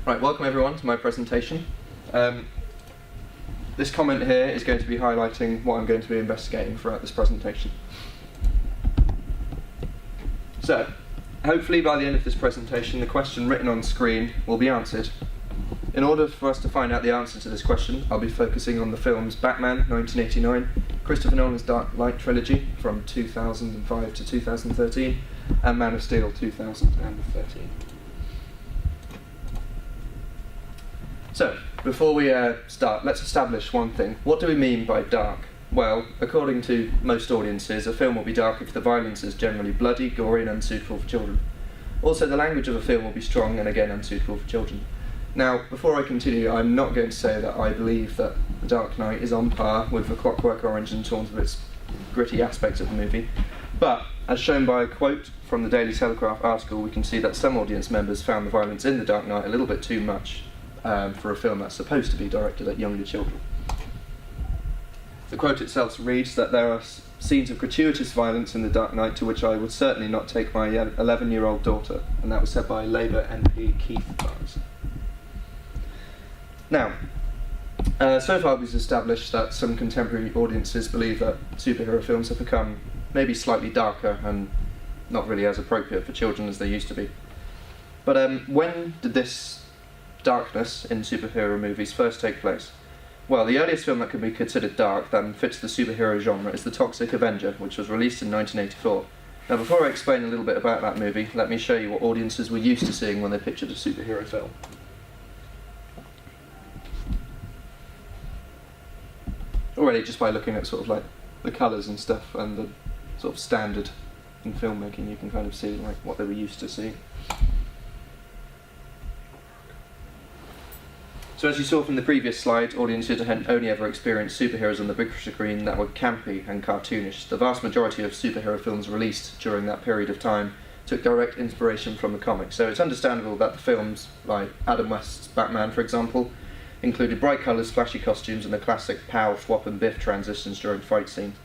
Right, welcome everyone to my presentation. This comment here is going to be highlighting what I'm going to be investigating throughout this presentation. So, hopefully by the end of this presentation the question written on screen will be answered. In order for us to find out the answer to this question, I'll be focusing on the films Batman 1989, Christopher Nolan's Dark Knight trilogy from 2005 to 2013, and Man of Steel 2013. So, before we start, let's establish one thing. What do we mean by dark? Well, according to most audiences, a film will be dark if the violence is generally bloody, gory and unsuitable for children. Also, the language of a film will be strong and again unsuitable for children. Now, before I continue, I'm not going to say that I believe that The Dark Knight is on par with A Clockwork Orange in terms of its gritty aspects of the movie, but as shown by a quote from the Daily Telegraph article, we can see that some audience members found the violence in The Dark Knight a little bit too much for a film that's supposed to be directed at younger children. The quote itself reads that there are scenes of gratuitous violence in The Dark Knight to which I would certainly not take my 11-year-old daughter, and that was said by Labour MP Keith Barnes. Now, so far we've established that some contemporary audiences believe that superhero films have become maybe slightly darker and not really as appropriate for children as they used to be. But when did this darkness in superhero movies first take place? Well, the earliest film that could be considered dark that fits the superhero genre is The Toxic Avenger, which was released in 1984. Now, before I explain a little bit about that movie, let me show you what audiences were used to seeing when they pictured a superhero film. Already, just by looking at sort of like the colours and stuff and the sort of standard in filmmaking, you can kind of see like what they were used to seeing. So as you saw from the previous slide, audiences had only ever experienced superheroes on the big screen that were campy and cartoonish. The vast majority of superhero films released during that period of time took direct inspiration from the comics, so it's understandable that the films, like Adam West's Batman for example, included bright colours, flashy costumes and the classic pow, thwop and biff transitions during fight scenes.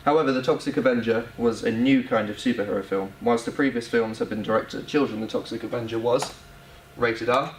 However, The Toxic Avenger was a new kind of superhero film. Whilst the previous films had been directed at children, The Toxic Avenger was rated R,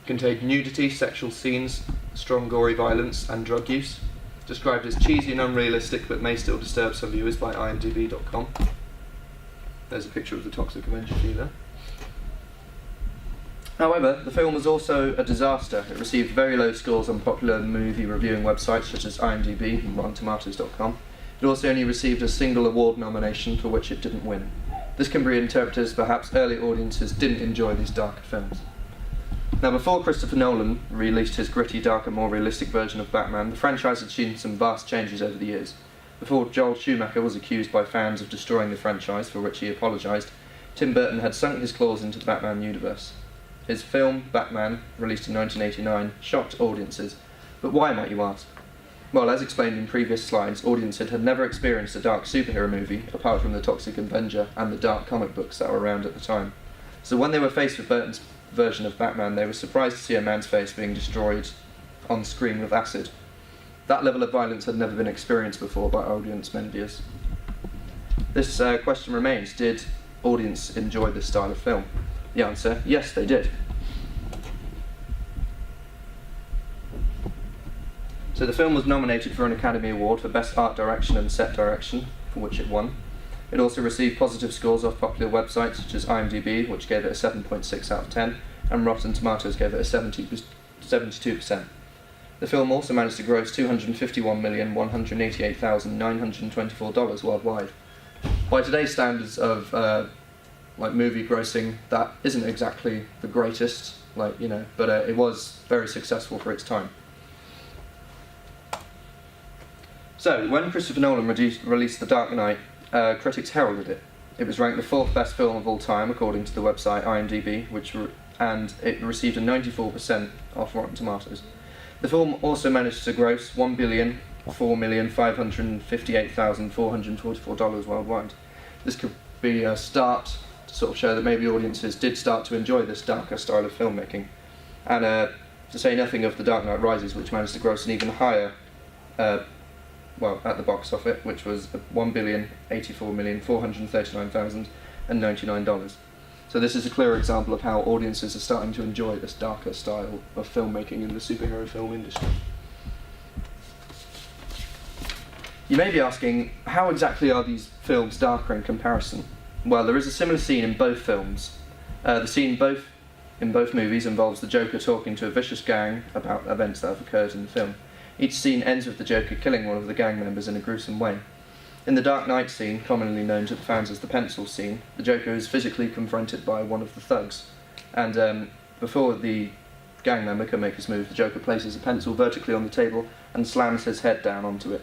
contained nudity, sexual scenes, strong gory violence and drug use, described as cheesy and unrealistic but may still disturb some viewers by IMDb.com. There's a picture of The Toxic Avenger for you there. However, the film was also a disaster. It received very low scores on popular movie reviewing websites such as IMDb and RottenTomatoes.com. It also only received a single award nomination for which it didn't win. This can be interpreted as perhaps early audiences didn't enjoy these darker films. Now, before Christopher Nolan released his gritty, darker, more realistic version of Batman, the franchise had seen some vast changes over the years. Before Joel Schumacher was accused by fans of destroying the franchise, for which he apologised, Tim Burton had sunk his claws into the Batman universe. His film, Batman, released in 1989, shocked audiences. But why, might you ask? Well, as explained in previous slides, audiences had never experienced a dark superhero movie, apart from The Toxic Avenger and the dark comic books that were around at the time. So when they were faced with Burton's version of Batman, they were surprised to see a man's face being destroyed on screen with acid. That level of violence had never been experienced before by audience members. This question remains: did audience enjoy this style of film? The answer: yes, they did. So the film was nominated for an Academy Award for Best Art Direction and Set Direction, for which it won. It also received positive scores off popular websites such as IMDb, which gave it a 7.6 out of 10, and Rotten Tomatoes gave it a 72%. The film also managed to gross $251,188,924 worldwide. By today's standards of movie grossing, that isn't exactly the greatest, but it was very successful for its time. So, when Christopher Nolan released The Dark Knight, critics heralded it. It was ranked the 4th best film of all time according to the website IMDb, and it received a 94% off Rotten Tomatoes. The film also managed to gross $1,004,558,444 worldwide. This could be a start to sort of show that maybe audiences did start to enjoy this darker style of filmmaking. And to say nothing of The Dark Knight Rises, which managed to gross an even higher at the box office, which was $1,084,439,099. So So this is a clear example of how audiences are starting to enjoy this darker style of filmmaking in the superhero film industry. You may be asking, how exactly are these films darker in comparison? Well, there is a similar scene in both films. The scene in both movies involves the Joker talking to a vicious gang about events that have occurred in the film. Each scene ends with the Joker killing one of the gang members in a gruesome way. In the Dark Knight scene, commonly known to the fans as the pencil scene, the Joker is physically confronted by one of the thugs. And before the gang member can make his move, the Joker places a pencil vertically on the table and slams his head down onto it.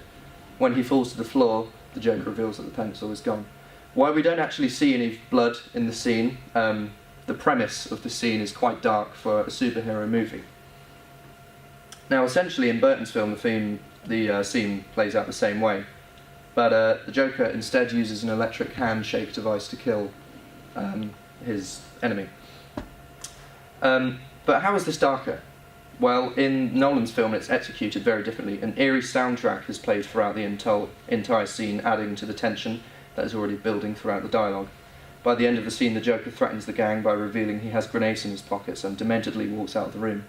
When he falls to the floor, the Joker reveals that the pencil is gone. While we don't actually see any blood in the scene, the premise of the scene is quite dark for a superhero movie. Now, essentially, in Burton's film, the scene plays out the same way, but the Joker instead uses an electric hand-shaped device to kill his enemy. But how is this darker? Well, in Nolan's film, it's executed very differently. An eerie soundtrack is played throughout the entire scene, adding to the tension that is already building throughout the dialogue. By the end of the scene, the Joker threatens the gang by revealing he has grenades in his pockets and dementedly walks out of the room.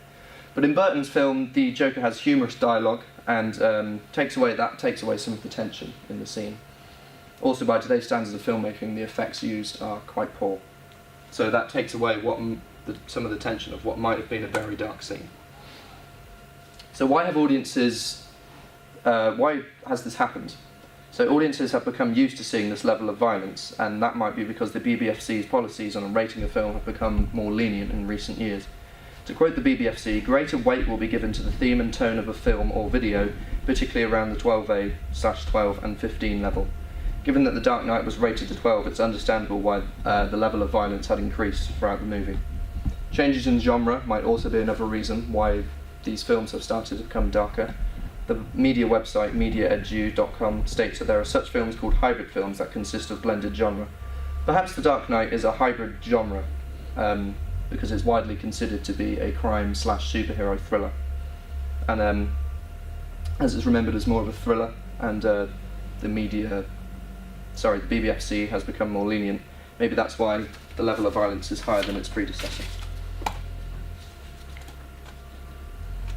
But in Burton's film, the Joker has humorous dialogue and takes away some of the tension in the scene. Also, by today's standards of filmmaking, the effects used are quite poor. So that takes away some of the tension of what might have been a very dark scene. So why has this happened? So audiences have become used to seeing this level of violence, and that might be because the BBFC's policies on rating a film have become more lenient in recent years. To quote the BBFC, greater weight will be given to the theme and tone of a film or video, particularly around the 12A/12 and 15 level. Given that The Dark Knight was rated to 12, it's understandable why the level of violence had increased throughout the movie. Changes in genre might also be another reason why these films have started to become darker. The media website mediaedu.com states that there are such films called hybrid films that consist of blended genre. Perhaps The Dark Knight is a hybrid genre because it's widely considered to be a crime/superhero thriller, and as it's remembered as more of a thriller, and the BBFC has become more lenient. Maybe that's why the level of violence is higher than its predecessor.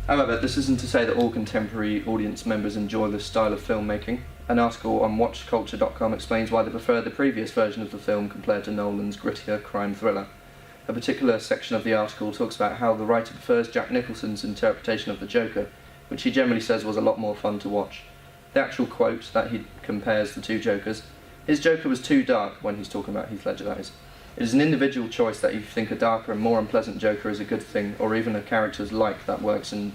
However, this isn't to say that all contemporary audience members enjoy this style of filmmaking. An article on WatchCulture.com explains why they prefer the previous version of the film compared to Nolan's grittier crime thriller. A particular section of the article talks about how the writer prefers Jack Nicholson's interpretation of the Joker, which he generally says was a lot more fun to watch. The actual quote that he compares the two Jokers: "His Joker was too dark," when he's talking about Heath Ledger, that is. It is an individual choice that you think a darker and more unpleasant Joker is a good thing, or even a character like that works in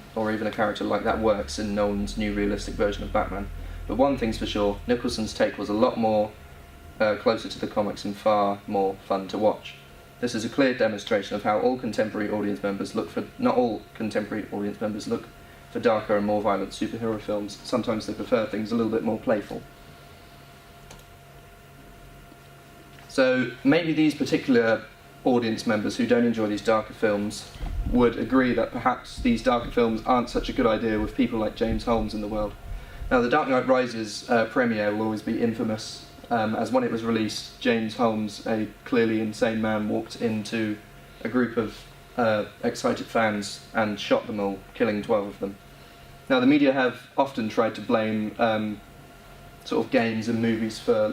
Nolan's new realistic version of Batman. But one thing's for sure, Nicholson's take was a lot more closer to the comics and far more fun to watch. This is a clear demonstration of how not all contemporary audience members look for darker and more violent superhero films. Sometimes they prefer things a little bit more playful. So maybe these particular audience members who don't enjoy these darker films would agree that perhaps these darker films aren't such a good idea with people like James Holmes in the world. Now, The Dark Knight Rises premiere will always be infamous, as when it was released, James Holmes, a clearly insane man, walked into a group of excited fans and shot them all, killing 12 of them. Now, the media have often tried to blame sort of games and movies for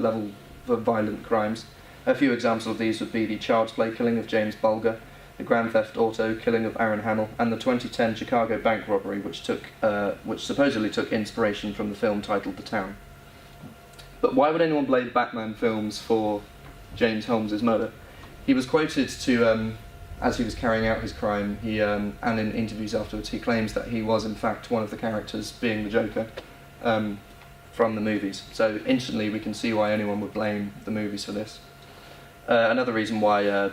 violent crimes. A few examples of these would be the Child's Play killing of James Bulger, the Grand Theft Auto killing of Aaron Hamill, and the 2010 Chicago bank robbery, which supposedly took inspiration from the film titled The Town. But why would anyone blame Batman films for James Holmes' murder? He was quoted to, as he was carrying out his crime, and in interviews afterwards, he claims that he was in fact one of the characters, being the Joker, from the movies. So instantly we can see why anyone would blame the movies for this. Another reason why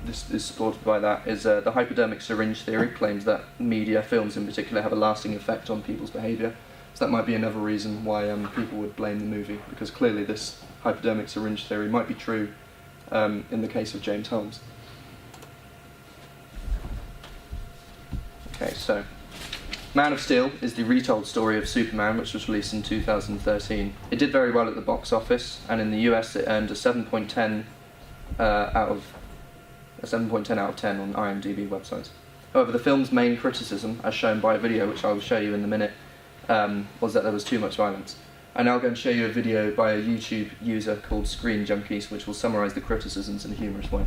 this is supported by that is the hypodermic syringe theory claims that media, films in particular, have a lasting effect on people's behaviour. So that might be another reason why people would blame the movie, because clearly this hypodermic syringe theory might be true in the case of James Holmes. Okay, so Man of Steel is the retold story of Superman, which was released in 2013. It did very well at the box office, and in the US it earned a 7.10 out of a 7.10 out of 10 on IMDb websites. However, the film's main criticism, as shown by a video which I will show you in a minute, was that there was too much violence. I'm now going to show you a video by a YouTube user called Screen Junkies, which will summarise the criticisms in a humorous way.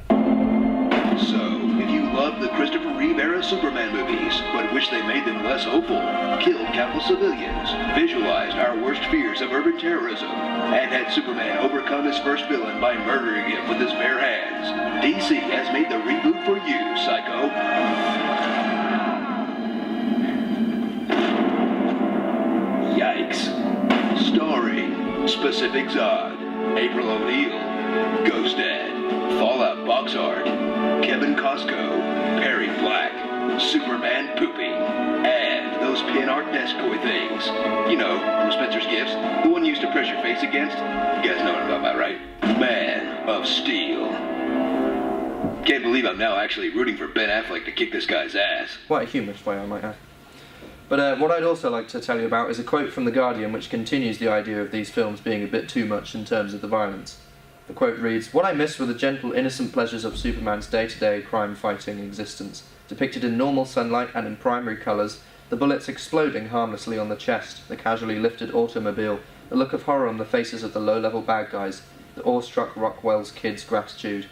So, if you love the Christopher Reeve era Superman movies, but wish they made them less hopeful, killed countless civilians, visualized our worst fears of urban terrorism, and had Superman overcome his first villain by murdering him with his bare hands, DC has made the reboot for you, psycho. Yikes. Starring Specific Zod, April O'Neil, Ghost Dad, Fallout Box Art, Kevin Costco, Perry Black, Superman Poopy, and those pin art desk toy things. You know, from Spencer's Gifts, the one you used to press your face against. You guys know what I'm talking about, right? Man of Steel. Can't believe I'm now actually rooting for Ben Affleck to kick this guy's ass. Quite a humorous way, I might add. But what I'd also like to tell you about is a quote from The Guardian which continues the idea of these films being a bit too much in terms of the violence. The quote reads, "What I miss were the gentle, innocent pleasures of Superman's day-to-day crime-fighting existence, depicted in normal sunlight and in primary colours, the bullets exploding harmlessly on the chest, the casually lifted automobile, the look of horror on the faces of the low-level bad guys, the awestruck Rockwell's kids' gratitude.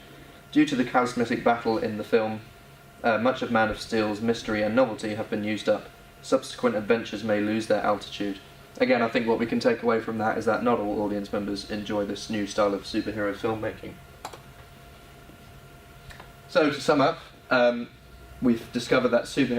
Due to the cosmetic battle in the film, much of Man of Steel's mystery and novelty have been used up. Subsequent adventures may lose their altitude." Again, I think what we can take away from that is that not all audience members enjoy this new style of superhero filmmaking. So, to sum up, we've discovered that superhero